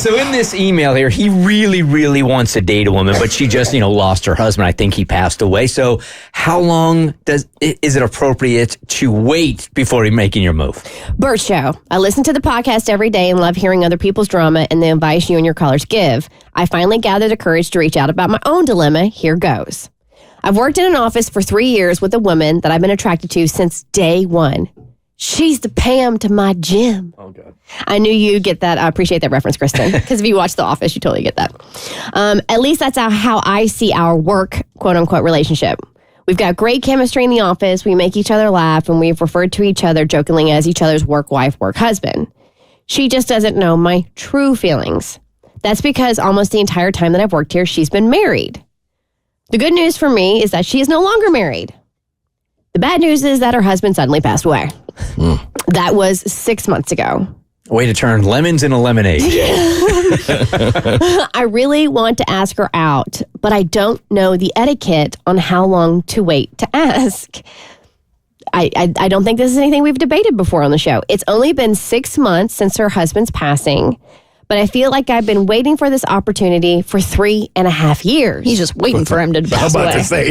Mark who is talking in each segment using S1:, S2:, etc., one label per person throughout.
S1: So in this email here, he really, really wants to date a woman, but she just, lost her husband. I think he passed away. So how long is it appropriate to wait before you're making your move?
S2: Bert Show. I listen to the podcast every day and love hearing other people's drama and the advice you and your callers give. I finally gathered the courage to reach out about my own dilemma. Here goes. I've worked in an office for 3 years with a woman that I've been attracted to since day one. She's the Pam to my Jim.
S1: Oh, God.
S2: I knew you'd get that. I appreciate that reference, Kristen, because if you watch The Office, you totally get that. At least that's how I see our work, quote-unquote, relationship. We've got great chemistry in the office. We make each other laugh, and we've referred to each other jokingly as each other's work wife, work husband. She just doesn't know my true feelings. That's because almost the entire time that I've worked here, she's been married. The good news for me is that she is no longer married. The bad news is that her husband suddenly passed away. That was 6 months ago.
S1: Way to turn lemons into lemonade.
S2: I really want to ask her out, but I don't know the etiquette on how long to wait to ask. I don't think this is anything we've debated before on the show. It's only been 6 months since her husband's passing, but I feel like I've been waiting for this opportunity for 3.5 years.
S3: He's just waiting for him to pass away.
S4: I'm about to say.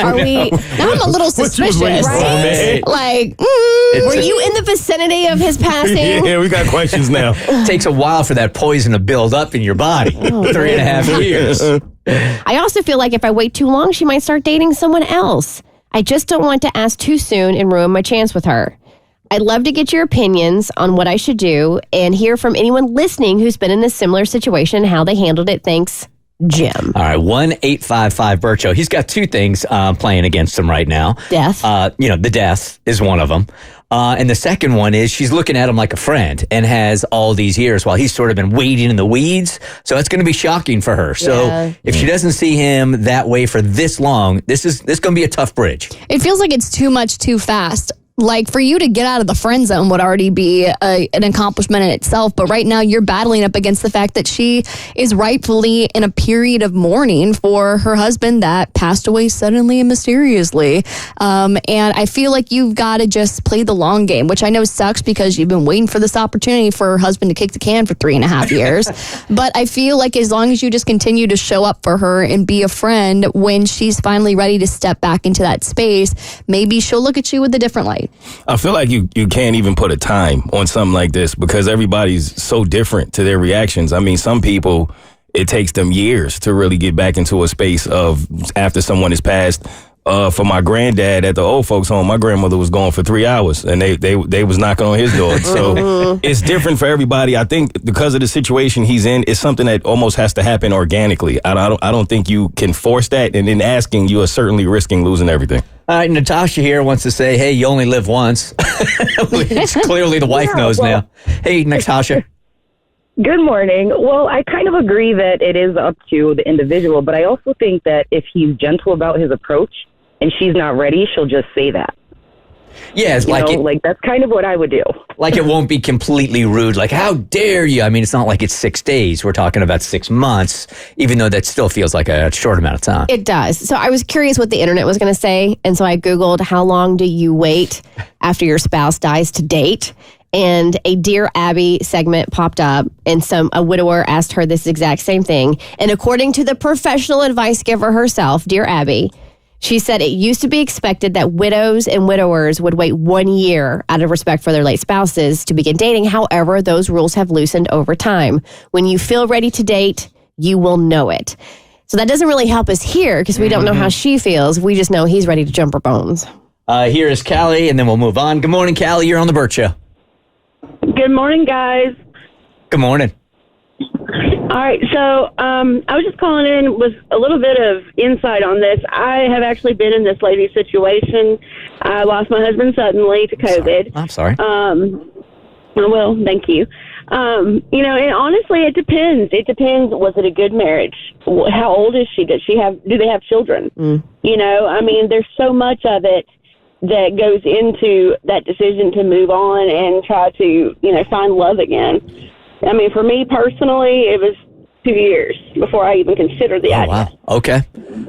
S2: Are we?
S3: Now I'm a little suspicious.
S2: Right? Like, were you in the vicinity of his passing?
S4: Yeah, we got questions now.
S1: It takes a while for that poison to build up in your body. 3.5 years.
S2: I also feel like if I wait too long, she might start dating someone else. I just don't want to ask too soon and ruin my chance with her. I'd love to get your opinions on what I should do and hear from anyone listening who's been in a similar situation and how they handled it. Thanks, Jim.
S1: All right, 1-855-BERT Show. He's got two things playing against him right now.
S2: Death.
S1: The death is one of them. And the second one is she's looking at him like a friend and has all these years while he's sort of been wading in the weeds. So it's going to be shocking for her. So if she doesn't see him that way for this long, this going to be a tough bridge.
S3: It feels like it's too much too fast. Like, for you to get out of the friend zone would already be an accomplishment in itself. But right now, you're battling up against the fact that she is rightfully in a period of mourning for her husband that passed away suddenly and mysteriously. And I feel like you've got to just play the long game, which I know sucks because you've been waiting for this opportunity for her husband to kick the can for 3.5 years. But I feel like as long as you just continue to show up for her and be a friend, when she's finally ready to step back into that space, maybe she'll look at you with a different light.
S4: I feel like you can't even put a time on something like this because everybody's so different to their reactions. I mean, some people, it takes them years to really get back into a space of after someone has passed. For my granddad at the old folks home, my grandmother was gone for 3 hours and they was knocking on his door. So it's different for everybody. I think because of the situation he's in, it's something that almost has to happen organically. I don't think you can force that. And in asking, you are certainly risking losing everything.
S1: All right, Natasha here wants to say, hey, you only live once. Which clearly the wife knows now. Hey, Natasha.
S5: Good morning. Well, I kind of agree that it is up to the individual, but I also think that if he's gentle about his approach and she's not ready, she'll just say that.
S1: Yeah, it's
S5: like that's kind of what I would do.
S1: Like it won't be completely rude. Like, how dare you? I mean, it's not like it's 6 days. We're talking about 6 months, even though that still feels like a short amount of time.
S2: It does. So I was curious what the internet was going to say. And so I Googled, how long do you wait after your spouse dies to date? And a Dear Abby segment popped up, and a widower asked her this exact same thing. And according to the professional advice giver herself, Dear Abby, she said it used to be expected that widows and widowers would wait 1 year out of respect for their late spouses to begin dating. However, those rules have loosened over time. When you feel ready to date, you will know it. So that doesn't really help us here because we don't know how she feels. We just know he's ready to jump her bones.
S1: Here is Callie, and then we'll move on. Good morning, Callie. You're on the Bert Show.
S6: Good morning, guys.
S1: Good morning.
S6: All right, so I was just calling in with a little bit of insight on this. I have actually been in this lady's situation. I lost my husband suddenly to COVID.
S1: I'm sorry.
S6: Well, thank you. And honestly, it depends. It depends. Was it a good marriage? How old is she? Do they have children? I mean, there's so much of it that goes into that decision to move on and try to, find love again. I mean, for me personally, it was 2 years before I even considered the idea.
S1: Wow. Okay.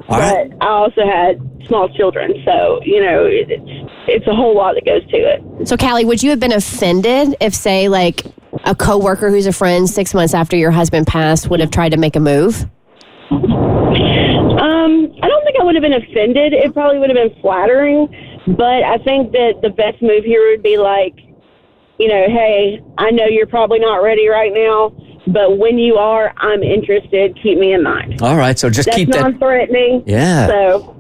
S1: All right.
S6: But I also had small children, so, it's a whole lot that goes to it.
S2: So, Callie, would you have been offended if, say, like, a coworker who's a friend 6 months after your husband passed would have tried to make a move?
S6: I don't think I would have been offended. It probably would have been flattering, but I think that the best move here would be like, hey, I know you're probably not ready right now, but when you are, I'm interested. Keep me in mind.
S1: All right, so just
S6: That's
S1: keep that
S6: non-threatening.
S1: Yeah.
S6: So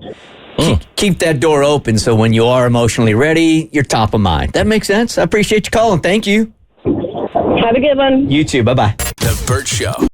S1: keep that door open so when you are emotionally ready, you're top of mind. That makes sense. I appreciate you calling. Thank you.
S6: have a good one.
S1: You too. Bye-bye.
S7: The Bert Show.